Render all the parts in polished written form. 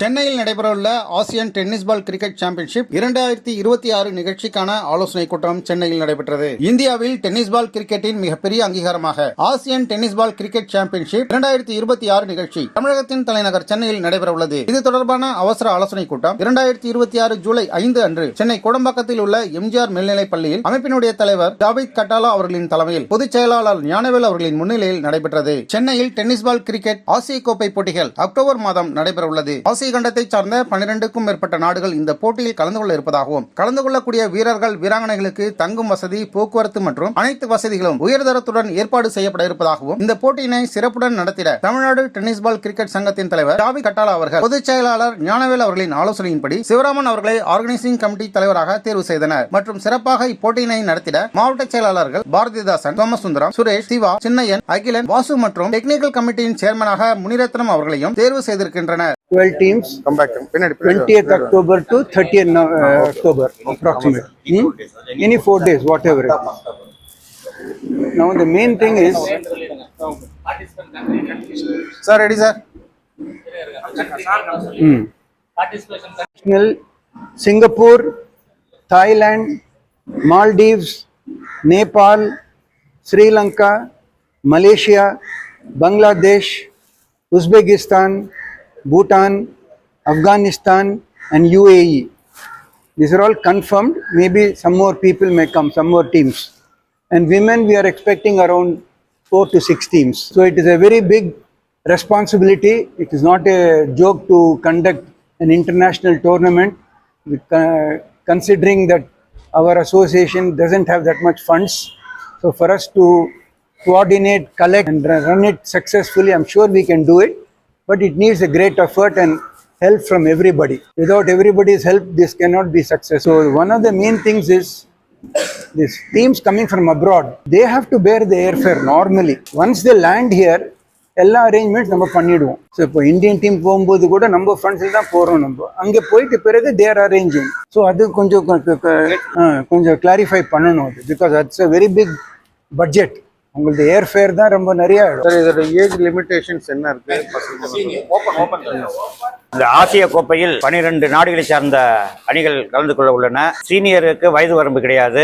சென்னையில் நடைபெறவுள்ள Asian tennis ball cricket championship 2026 நிகழ்ச்சிக்கான ஆலோசனை கூட்டம் சென்னையில் நடைபெற்றது. இந்தியாவில் டென்னிஸ் பால் கிரிக்கெட்டின் மிகப்பெரிய அங்கீகாரமாக Asian tennis ball cricket championship 2026 நிகழ்ச்சி தமிழகத்தின் தலைநகர் சென்னையில் நடைபெறவுள்ளது. இது தொடர்பான அவசர ஆலோசனை கூட்டம் 2026 ஜூலை 5 அன்று சென்னை கோடம்பாக்கத்தில் உள்ள எம்ஜிஆர் மேல்நிலைப் பள்ளியில் அமைப்பினுடைய தலைவர் ஜாவித் கட்டாலா அவர்களின் தலைமையில் பொதுச் செயலாளர் ஞானவேல் அவர்களின் முன்னிலையில் நடைபெற்றது. சென்னையில் டென்னிஸ் பால் கிரிக்கெட் ஆசிய கோப்பை போட்டிகள் அக்டோபர் மாதம் நடைபெறவுள்ளது. ஆசிய கண்டத்தை சார்ந்த 12க்கும் மேற்பட்ட நாடுகள் இந்த போட்டியில் கலந்து கொள்ள இருப்பதாகவும் கலந்து கொள்ளக்கூடிய வீரர்கள் வீராங்கனைகளுக்கு தங்கும் வசதி, போக்குவரத்து மற்றும் அனைத்து வசதிகளும் உயர்தரத்துடன் ஏற்பாடு செய்யப்பட இருப்பதாகவும் இந்த போட்டியினை சிறப்புடன் நடத்திட தமிழ்நாடு டென்னிஸ் பால் கிரிக்கெட் சங்கத்தின் தலைவர் ஜாவித் கட்டாலா அவர்கள் பொதுச் செயலாளர் ஞானவேல் அவர்களின் ஆலோசனையின்படி சிவராமன் அவர்களை ஆர்கனைசிங் கமிட்டி தலைவராக தேர்வு செய்தனர். மற்றும் சிறப்பாக இப்போட்டியினை நடத்திட மாவட்ட செயலாளர்கள் பாரதிதாசன், சோமசுந்தரம், சுரேஷ், சிவா, சின்னையன், அகிலன், வாசு மற்றும் டெக்னிக்கல் கமிட்டியின் சேர்மனாக முனிரத்னம் அவர்களையும் தேர்வு செய்திருக்கின்றனர். 12 teams, 20th October to 30th October approximately. Any 4 days, whatever it is. Now the main thing is, sir, ready sir? Singapore, Thailand, Maldives, Nepal, Sri Lanka, Malaysia, Bangladesh, Uzbekistan, Bhutan, Afghanistan and UAE. These are all confirmed. Maybe some more people may come, some more teams. And women, we are expecting around 4 to 6 teams. So it is a very big responsibility. It is not a joke to conduct an international tournament, considering that our association doesn't have that much funds. So for us to coordinate, collect and run it successfully, I'm sure we can do it. But it needs a great effort and help from everybody. Without everybody's help, this cannot be successful. So one of the main things is these teams coming from abroad, they have to bear the airfare normally. Once they land here, எல்லா arrangements நம்ம பண்ணிடுவோம். So இப்போ Indian team போகும்போது கூட நம்ம ஃபண்ட்ஸில் தான் போகிறோம். நம்ம அங்கே போயிட்டு பிறகு தேர் அரேஞ்சிங். ஸோ அது கொஞ்சம் கிளாரிஃபை பண்ணணும் அது. Because it's a very big budget. உங்களுக்கு ஏர்ஃபேர் தான் ரொம்ப நிறைய ஆகிடும். இதோட ஏஜ் லிமிடேஷன்ஸ் என்ன இருக்கு? இந்த ஆசிய கோப்பையில் 12 நாடுகளை சார்ந்த அணிகள் கலந்து கொள்ள உள்ளன. சீனியருக்கு வயது வரம்பு கிடையாது.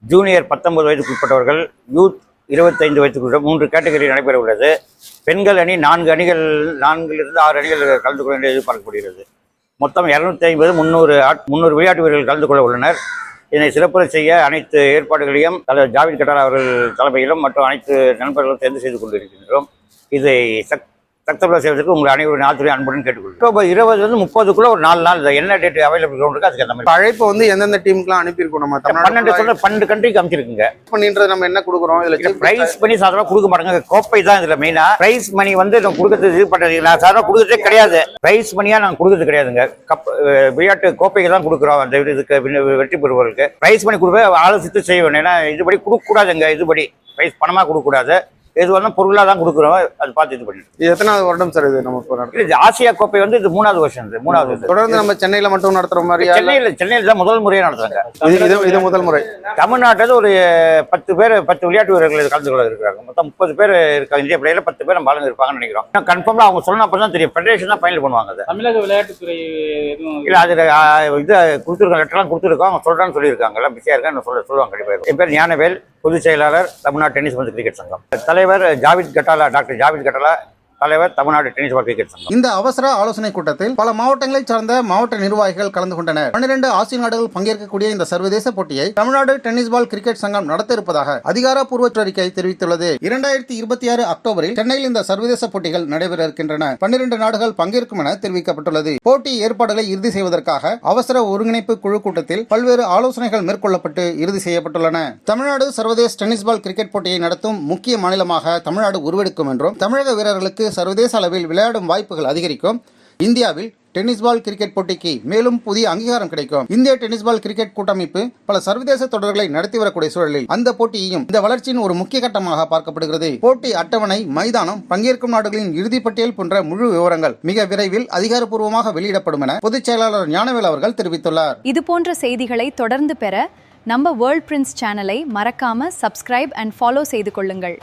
ஜூனியர் 19 வயதுக்கு உட்பட்டவர்கள், யூத் 25 வயதுக்கு 3 கேட்டகரி நடைபெற உள்ளது. பெண்கள் அணி 4 அணிகள், 4லிருந்து 6 அணிகள் கலந்து கொள்ள என்று எதிர்பார்க்கப்படுகிறது. மொத்தம் 250 300 விளையாட்டு வீரர்கள் கலந்து கொள்ள உள்ளனர். இதனை சிறப்புற செய்ய அனைத்து ஏற்பாடுகளையும் தலைவர் ஜாவித் கட்டாலா அவர்கள் தலைமையிலும் மற்றும் அனைத்து நண்பர்களும் தேர்ந்து செய்து கொண்டிருக்கின்றோம். இதை சக்சஸ்ஃபுல்லாக செய்வதற்கு உங்கள் அனைவரும் நாட்டுடைய அன்புடன் கேட்டுக்கொள்கிறோம். அக்டோபர் 20 to 30 ஒரு 4 நாள் என்ன டேட் அவைலபிள் இருக்கு அதுக்கு அந்த மாதிரி அழைப்பு வந்து எந்தெந்த டீமுக்குலாம் அனுப்பியிருக்கோம். நம்ம 12 கண்ட்ரிக்கு அமைச்சிருக்குங்க. பண்ணின்றது நம்ம என்ன கொடுக்குறோம்? இதுல பிரைஸ் மணி சாதாரண கொடுக்க மாட்டாங்க. கோப்பை தான் இதுல மெயினா. பிரைஸ் மணி வந்து நம்ம கொடுக்கறது இது பண்றது நான் சாதாரண கொடுக்கறதே கிடையாது. பிரைஸ் மணியா நாங்கள் கொடுக்கறது கிடையாதுங்க. விளையாட்டு கோப்பைக்கு தான் கொடுக்குறோம். அந்த இதுக்கு வெற்றி பெறுவர்களுக்கு பிரைஸ் மணி கொடுக்க ஆலோசித்து செய்ய வேண்டும். ஏன்னா இதுபடி கொடுக்க கூடாதுங்க. இதுபடி பிரைஸ் பணமா கொடுக்க கூடாது. இது வந்து பொருளாக தான் கொடுக்குறோம். அது பார்த்து இது பண்ணிட்டு. இது எத்தனாவது வருடம் சார் இது நம்ம? இது ஆசியா கோப்பை வந்து இது 3வது வருஷம். இது 3வது. தொடர்ந்து நம்ம சென்னையில மட்டும் நடத்துற மாதிரி? சென்னையில் தான் முதல் முறையாக நடத்துறாங்க. இது முதல் முறை. தமிழ்நாட்டில் ஒரு 10 விளையாட்டு வீரர்கள் கலந்து கொள்ள இருக்கிறாங்க. மொத்தம் 30 பேர் இருக்காங்க. இந்திய பிள்ளையில 10 பேர் நம்ம ஆளுங்க இருப்பாங்கன்னு நினைக்கிறோம். கன்ஃபார்மா அவங்க சொல்லணும். அப்போ தான் தெரியும். ஃபெடரேஷன் தான் ஃபைனல் பண்ணுவாங்க. அது தமிழக விளையாட்டுத்துறை இல்லை, அது இது கொடுத்துருக்கோம். லெட்டர்லாம் கொடுத்துருக்கோம். அவங்க சொல்றான்னு சொல்லியிருக்காங்க. எல்லாம் பிஸியாக இருக்கான்னு சொல்லுவாங்க கண்டிப்பாக. என் பேர் ஞானவேல், பொதுச் செயலாளர் தமிழ்நாடு டென்னிஸ் பால் கிரிக்கெட் சங்கம். தலைவர் ஜாவித் கட்டாலா, டாக்டர் ஜாவித் கட்டாலா, தலைவர் தமிழ்நாடு டென்னிஸ் பால் கிரிக்கெட் சங்கம். இந்த அவசர ஆலோசனை கூட்டத்தில் பல மாவட்டங்களை சார்ந்த மாவட்ட நிர்வாகிகள் கலந்து கொண்டனர். 12 ஆசிய நாடுகள் பங்கேற்கக்கூடிய இந்த சர்வதேச போட்டியை தமிழ்நாடு டென்னிஸ் பால் கிரிக்கெட் சங்கம் நடத்த இருப்பதாக அதிகாரப்பூர்வ அறிக்கை தெரிவித்துள்ளது. 2026 அக்டோபரில் சென்னையில் இந்த சர்வதேச போட்டிகள் நடைபெற இருக்கின்றன. 12 நாடுகள் பங்கேற்கும் என தெரிவிக்கப்பட்டுள்ளது. போட்டி ஏற்பாடுகளை இறுதி செய்வதற்காக அவசர ஒருங்கிணைப்பு குழு கூட்டத்தில் பல்வேறு ஆலோசனைகள் மேற்கொள்ளப்பட்டு இறுதி செய்யப்பட்டுள்ளன. தமிழ்நாடு சர்வதேச டென்னிஸ் பால் கிரிக்கெட் போட்டியை நடத்தும் முக்கிய மாநிலமாக தமிழ்நாடு உருவெடுக்கும் என்றும் தமிழக வீரர்களுக்கு சர்வதேச அளவில் விளையாடும் வாய்ப்புகள் அதிகரிக்கும். இந்தியாவில் டென்னிஸ் பால் கிரிக்கெட் போட்டிக்கு மேலும் புதிய அங்கீகாரம் கிடைக்கும். இந்திய டென்னிஸ் பால் கிரிக்கெட் கூட்டமைப்பு பல சர்வதேச தொடர்களை நடத்தி வரக்கூடிய சூழலில் அந்த போட்டியையும் இந்த வளர்ச்சியின் ஒரு முக்கிய கட்டமாக பார்க்கப்படுகிறது. போட்டி அட்டவணை, மைதானம், பங்கேற்கும் நாடுகளின் இறுதிப் பட்டியல் போன்ற முழு விவரங்கள் மிக விரைவில் அதிகாரப்பூர்வமாக வெளியிடப்படும் என பொதுச் செயலாளர் ஞானவேல் அவர்கள் தெரிவித்துள்ளார். இதுபோன்ற செய்திகளை தொடர்ந்து பெற நம்ம வேர்ல்ட் பிரின்ஸ் சேனலை மறக்காம சப்ஸ்கிரைப் அண்ட் ஃபாலோ செய்து கொள்ளுங்கள்.